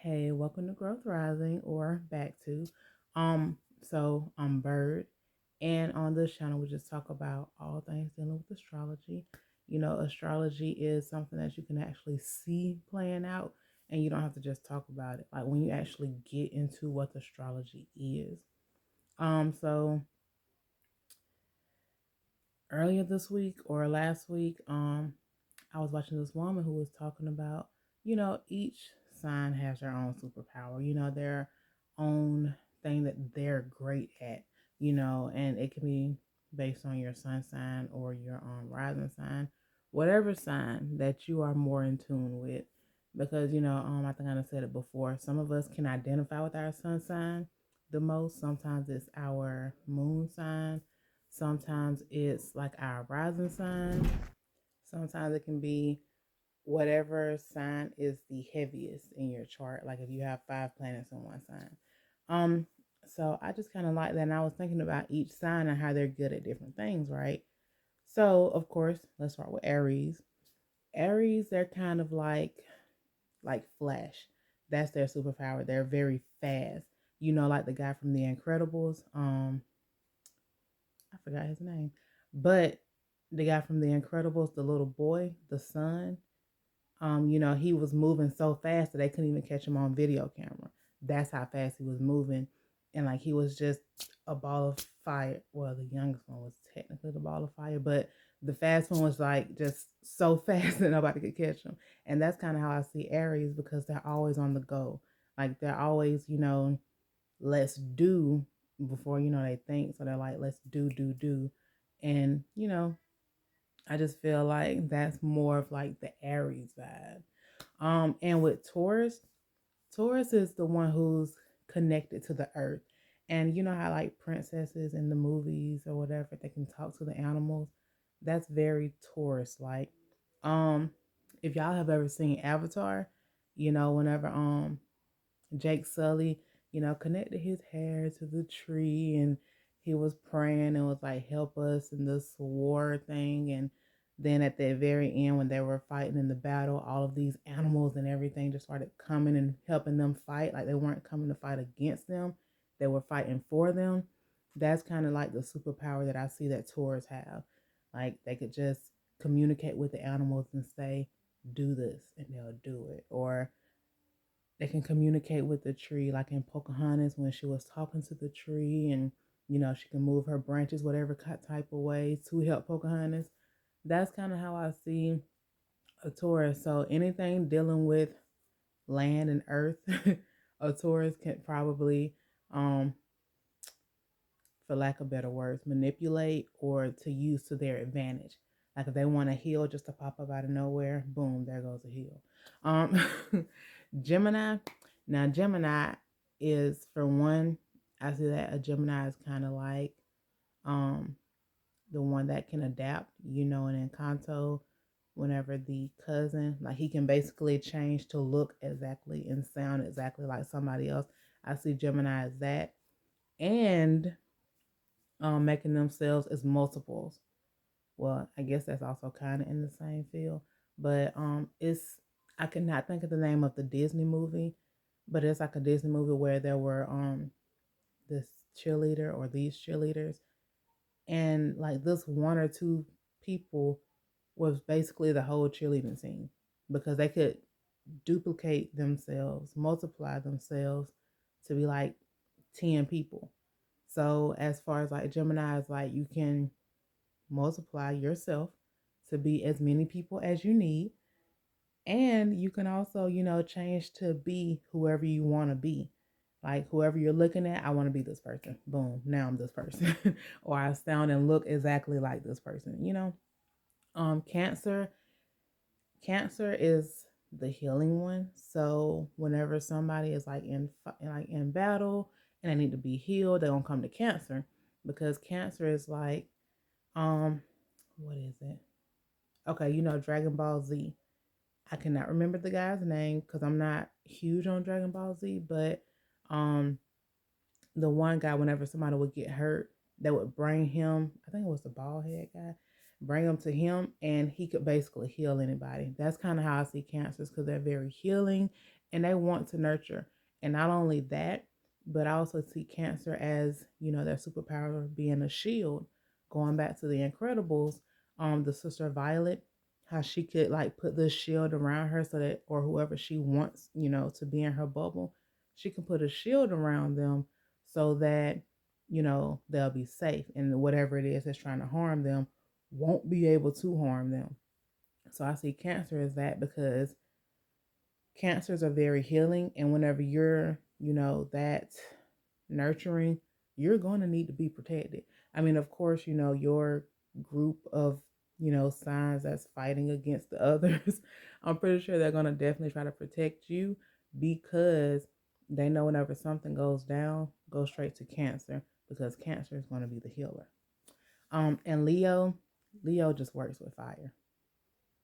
Hey, welcome to Growth Rising or back to. I'm Bird, and on this channel we just talk about all things dealing with astrology. Astrology is something that you can actually see playing out, and you don't have to just talk about it. Like when you actually get into what astrology is. So earlier this week or last week, I was watching this woman who was talking about, each sign has their own superpower, their own thing that they're great at, and it can be based on your sun sign or your rising sign, whatever sign that you are more in tune with. Because, I think I said it before, some of us can identify with our sun sign the most. Sometimes it's our moon sign, sometimes it's like our rising sign. Sometimes it can be whatever sign is the heaviest in your chart, like if you have 5 planets in one sign. Um, so I just kind of like that, and I was thinking about each sign and how they're good at different things, right? So of course, let's start with Aries. Aries, they're kind of like Flash. That's their superpower. They're very fast. Like the guy from The Incredibles. I forgot his name, but the guy from The Incredibles, the little boy, the son, he was moving so fast that they couldn't even catch him on video camera. That's how fast he was moving. And like he was just a ball of fire. Well, the youngest one was technically the ball of fire, but the fast one was like just so fast that nobody could catch him. And that's kind of how I see Aries, because they're always on the go. Like they're always, let's do before, they think. So they're like, let's do. And, I just feel like that's more of like the Aries vibe. And with Taurus, Taurus is the one who's connected to the earth. And you know how like princesses in the movies or whatever, they can talk to the animals. That's very Taurus like. Um, if y'all have ever seen Avatar, whenever Jake Sully, connected his hair to the tree and he was praying and was like, help us in this war thing. And then at the very end, when they were fighting in the battle, all of these animals and everything just started coming and helping them fight. Like they weren't coming to fight against them, they were fighting for them. That's kind of like the superpower that I see that Taurus have. Like they could just communicate with the animals and say, do this, and they'll do it. Or they can communicate with the tree, like in Pocahontas when she was talking to the tree, and she can move her branches whatever type of way to help Pocahontas. That's kind of how I see a Taurus. So anything dealing with land and earth, a Taurus can probably, um, for lack of better words, manipulate or to use to their advantage. Like if they want a heal just to pop up out of nowhere, boom, there goes a heal. Um, Gemini. Now Gemini is, for one, I see that a Gemini is kind of like um the one that can adapt, and Encanto, whenever the cousin, like he can basically change to look exactly and sound exactly like somebody else. I see Gemini as that. And making themselves as multiples. Well, I guess that's also kind of in the same field, but it's, I cannot think of the name of the Disney movie, but it's like a Disney movie where there were this cheerleader or these cheerleaders, and like this one or two people was basically the whole cheerleading team, because they could duplicate themselves, multiply themselves to be like 10 people. So as far as like Gemini is like, you can multiply yourself to be as many people as you need. And you can also, change to be whoever you want to be. Like whoever you're looking at, I want to be this person. Boom, now I'm this person. Or I sound and look exactly like this person. Cancer. Cancer is the healing one. So whenever somebody is like in battle and they need to be healed, they're gonna come to Cancer, because Cancer is like, um what is it? Okay, Dragon Ball Z. I cannot remember the guy's name because I'm not huge on Dragon Ball Z, but um the one guy, whenever somebody would get hurt, they would bring him, I think it was the bald head guy, bring him to him and he could basically heal anybody. That's kind of how I see cancers, because they're very healing and they want to nurture. And not only that, but I also see Cancer as, their superpower being a shield. Going back to the Incredibles, the sister Violet, how she could like put this shield around her so that, or whoever she wants, to be in her bubble, she can put a shield around them so that, they'll be safe, and whatever it is that's trying to harm them won't be able to harm them. So I see Cancer as that, because cancers are very healing, and whenever you're, that nurturing, you're going to need to be protected. I mean, of course, your group of, signs that's fighting against the others, I'm pretty sure they're going to definitely try to protect you, because they know whenever something goes down, go straight to Cancer, because Cancer is going to be the healer. And Leo just works with fire.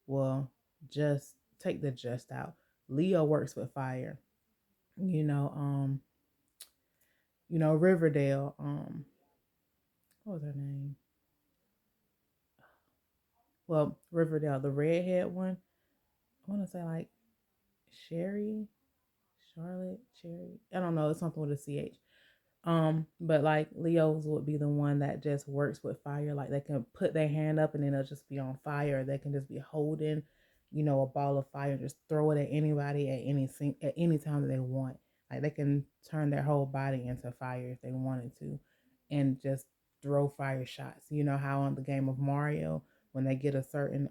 Well, just take the just out. Leo works with fire. You know, um, Riverdale, what was her name? Well, Riverdale, the redhead one. I want to say like Sherry, Charlotte, Cherry. I don't know. It's something with a CH. But like Leos would be the one that just works with fire. Like they can put their hand up and then it'll just be on fire. They can just be holding, a ball of fire and just throw it at anybody at any time that they want. Like they can turn their whole body into fire if they wanted to, and just throw fire shots. You know how on the game of Mario, when they get a certain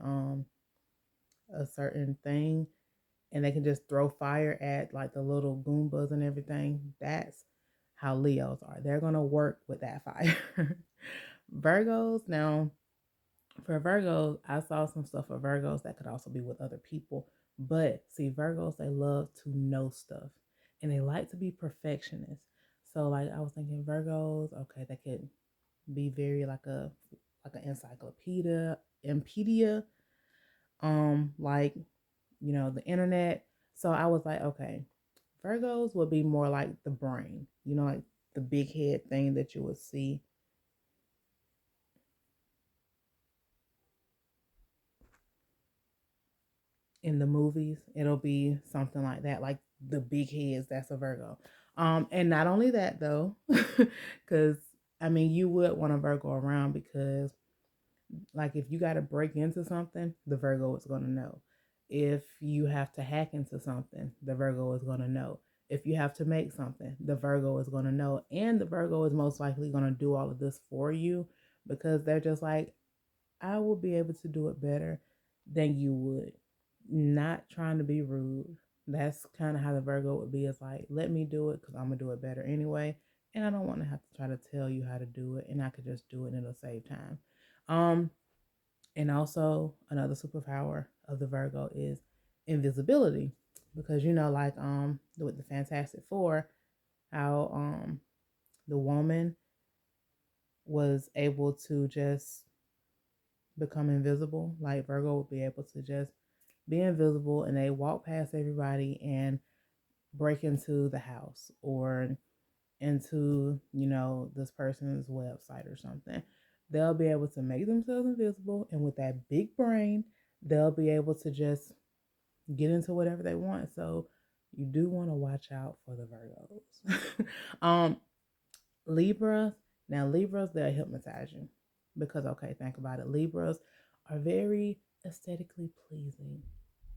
thing, and they can just throw fire at like the little Goombas and everything. That's how Leos are. They're going to work with that fire. Virgos, now for Virgos, I saw some stuff for Virgos that could also be with other people. But see, Virgos, they love to know stuff and they like to be perfectionists. So like I was thinking Virgos, okay, they could be very like an encyclopedia, like the internet. So I was like, okay, Virgos would be more like the brain, like the big head thing that you would see in the movies. It'll be something like that, like the big heads. That's a Virgo. And not only that though, because I mean, you would want a Virgo around, because like if you got to break into something, the Virgo is going to know. If you have to hack into something, the Virgo is going to know. If you have to make something, the Virgo is going to know. And the Virgo is most likely going to do all of this for you, because they're just like, I will be able to do it better than you would. Not trying to be rude. That's kind of how the Virgo would be. It's like, let me do it because I'm going to do it better anyway. And I don't want to have to try to tell you how to do it. And I could just do it and it'll save time. Um, and also another superpower of the Virgo is invisibility. Because like with the Fantastic Four, how the woman was able to just become invisible. Like Virgo would be able to just be invisible and they walk past everybody and break into the house or into, this person's website or something. They'll be able to make themselves invisible, and with that big brain, they'll be able to just get into whatever they want. So you do want to watch out for the Virgos. Libras. Now Libras, they'll hypnotize you because, okay, think about it. Libras are very aesthetically pleasing.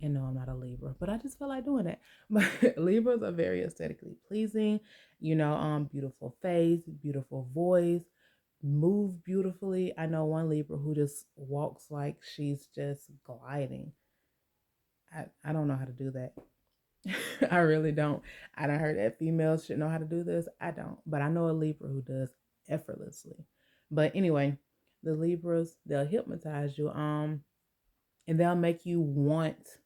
And no, I'm not a Libra, but I just feel like doing that. But Libras are very aesthetically pleasing. Beautiful face, beautiful voice, move beautifully. I know one Libra who just walks like she's just gliding. I don't know how to do that. I really don't. I done heard that females should know how to do this. I don't. But I know a Libra who does effortlessly. But anyway, the Libras, they'll hypnotize you. And they'll make you want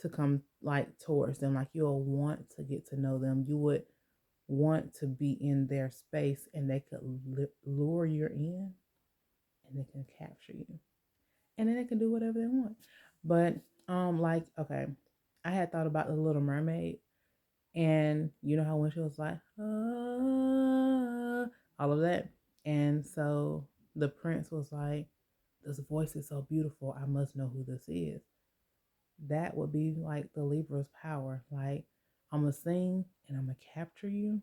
to come like towards them. Like you'll want to get to know them. You would want to be in their space, and they could lure you in and they can capture you. And then they can do whatever they want. But like, okay, I had thought about the Little Mermaid. And you know how when she was like, all of that. And so the prince was like, this voice is so beautiful. I must know who this is. That would be like the Libra's power. Like, I'm going to sing and I'm going to capture you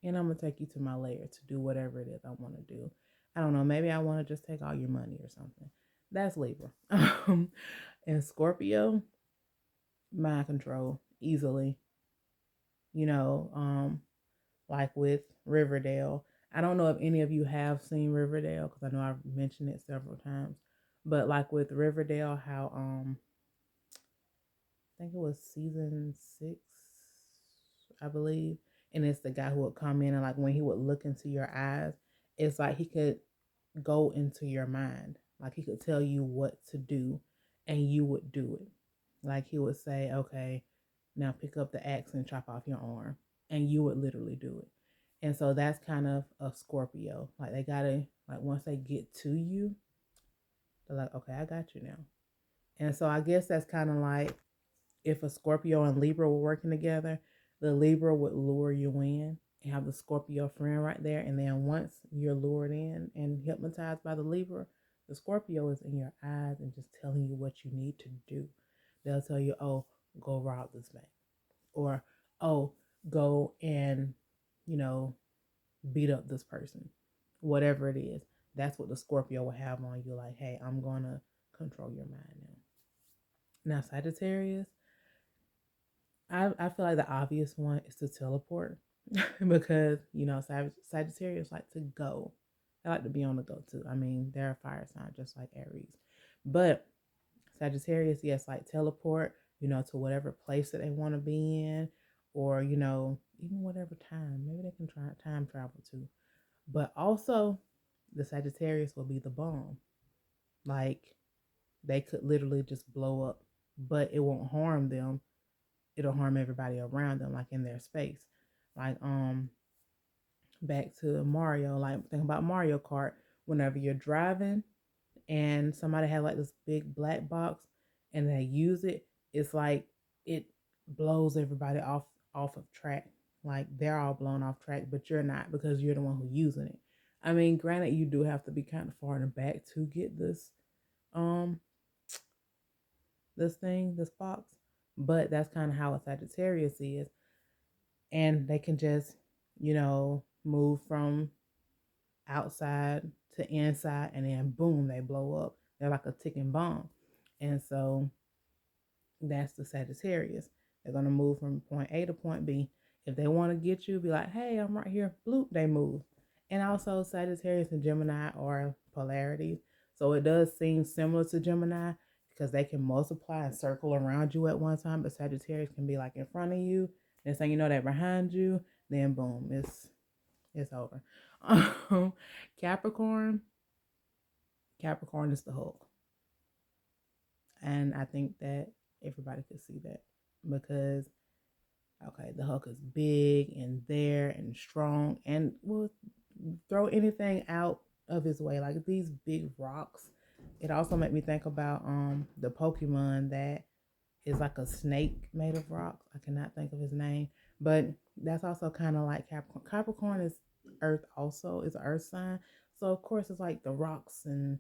and I'm going to take you to my lair to do whatever it is I want to do. I don't know. Maybe I want to just take all your money or something. That's Libra. And Scorpio, mind control easily. You know, like with Riverdale. I don't know if any of you have seen Riverdale because I know I've mentioned it several times. But like with Riverdale, how I think it was season 6, I believe. And it's the guy who would come in and like when he would look into your eyes, it's like he could go into your mind. Like he could tell you what to do and you would do it. Like he would say, okay, now pick up the axe and chop off your arm. And you would literally do it. And so that's kind of a Scorpio. Like they gotta, like once they get to you, they're like, okay, I got you now. And so I guess that's kind of like if a Scorpio and Libra were working together, the Libra would lure you in and have the Scorpio friend right there. And then once you're lured in and hypnotized by the Libra, the Scorpio is in your eyes and just telling you what you need to do. They'll tell you, oh, go rob this bank. Or, oh, go and, you know, beat up this person. Whatever it is. That's what the Scorpio will have on you. Like, hey, I'm going to control your mind now. Now, Sagittarius, I feel like the obvious one is to teleport because, you know, Sagittarius like to go. They like to be on the go too. I mean, they're a fire sign just like Aries. But Sagittarius, yes, like teleport, you know, to whatever place that they want to be in or, you know, even whatever time. Maybe they can try time travel too. But also, the Sagittarius will be the bomb. Like, they could literally just blow up, but it won't harm them. It'll harm everybody around them, like in their space. Like back to Mario, like think about Mario Kart. Whenever you're driving and somebody had like this big black box and they use it, it's like it blows everybody off of track. Like they're all blown off track, but you're not because you're the one who's using it. I mean, granted, you do have to be kind of far in the back to get um this box, but that's kind of how a Sagittarius is, and they can just, you know, move from outside to inside and then boom, they blow up. They're like a ticking bomb. And so that's the Sagittarius. They're going to move from point A to point B. If they want to get you, be like, hey, I'm right here. Bloop, they move. And also Sagittarius and Gemini are polarities. So it does seem similar to Gemini because they can multiply and circle around you at one time. But Sagittarius can be like in front of you. Next thing you know, they're behind you. Then boom, it's over. Capricorn, Capricorn is the Hulk. And I think that everybody could see that because, okay, the Hulk is big and there and strong and will throw anything out of his way, like these big rocks. It also made me think about the Pokemon that is like a snake made of rocks. I cannot think of his name, but that's also kind of like Capricorn. Capricorn is Earth also, is an Earth sign. So of course it's like the rocks and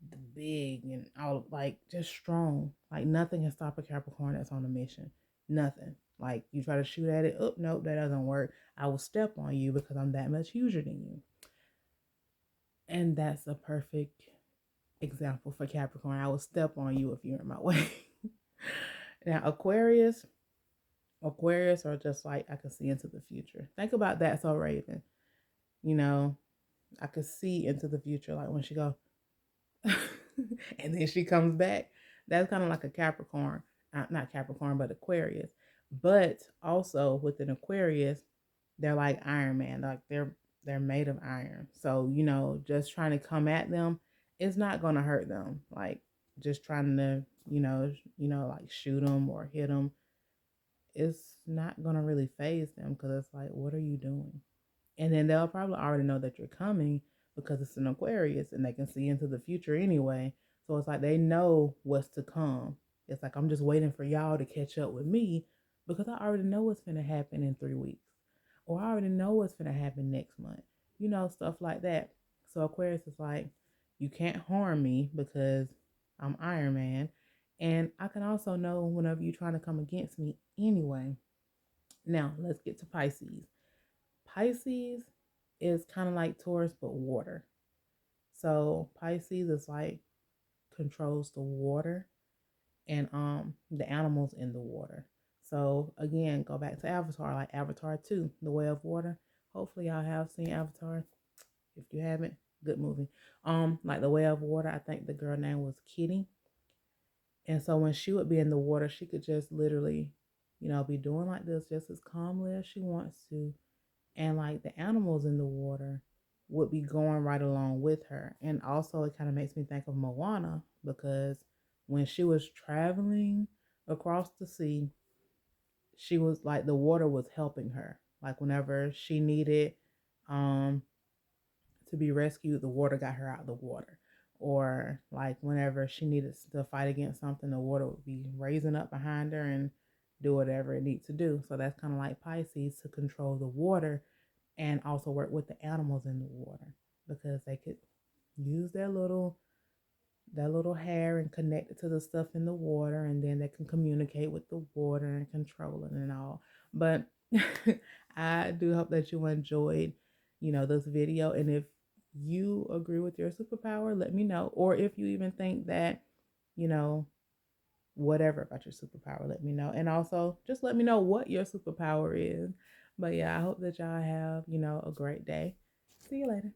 the big and all like just strong. Like nothing can stop a Capricorn that's on a mission. Nothing. Like you try to shoot at it, oh nope, that doesn't work. I will step on you because I'm that much huger than you. And that's a perfect example for Capricorn. I will step on you if you're in my way. Now Aquarius are just like I can see into the future. Think about that, so Raven. You know, I could see into the future, like when she go, and then she comes back. That's kind of like a Capricorn, not Capricorn, but Aquarius. But also within Aquarius, they're like Iron Man, like they're made of iron. So you know, just trying to come at them, it's not gonna hurt them. Like just trying to, like shoot them or hit them, it's not gonna really phase them because it's like, what are you doing? And then they'll probably already know that you're coming because it's an Aquarius and they can see into the future anyway. So it's like they know what's to come. It's like I'm just waiting for y'all to catch up with me because I already know what's gonna happen in 3 weeks. Or I already know what's gonna happen next month. You know, stuff like that. So Aquarius is like, you can't harm me because I'm Iron Man. And I can also know whenever you're trying to come against me anyway. Now, let's get to Pisces. Pisces is kind of like Taurus, but water. So Pisces is like controls the water and the animals in the water. So again, go back to Avatar, like Avatar 2, The Way of Water. Hopefully y'all have seen Avatar. If you haven't, good movie. Like The Way of Water, I think the girl name was Kitty. And so when she would be in the water, she could just literally, be doing like this just as calmly as she wants to. And like the animals in the water would be going right along with her. And also, it kind of makes me think of Moana because when she was traveling across the sea, she was like the water was helping her. Like whenever she needed um to be rescued, the water got her out of the water. Or like whenever she needed to fight against something, the water would be raising up behind her and do whatever it needs to do. So that's kind of like Pisces to control the water and also work with the animals in the water because they could use their little hair and connect it to the stuff in the water, and then they can communicate with the water and control it and all. But I do hope that you enjoyed, this video. And if you agree with your superpower, let me know. Or if you even think that, you know, whatever about your superpower, let me know. And also just let me know what your superpower is. But yeah, I hope that y'all have, a great day. See you later.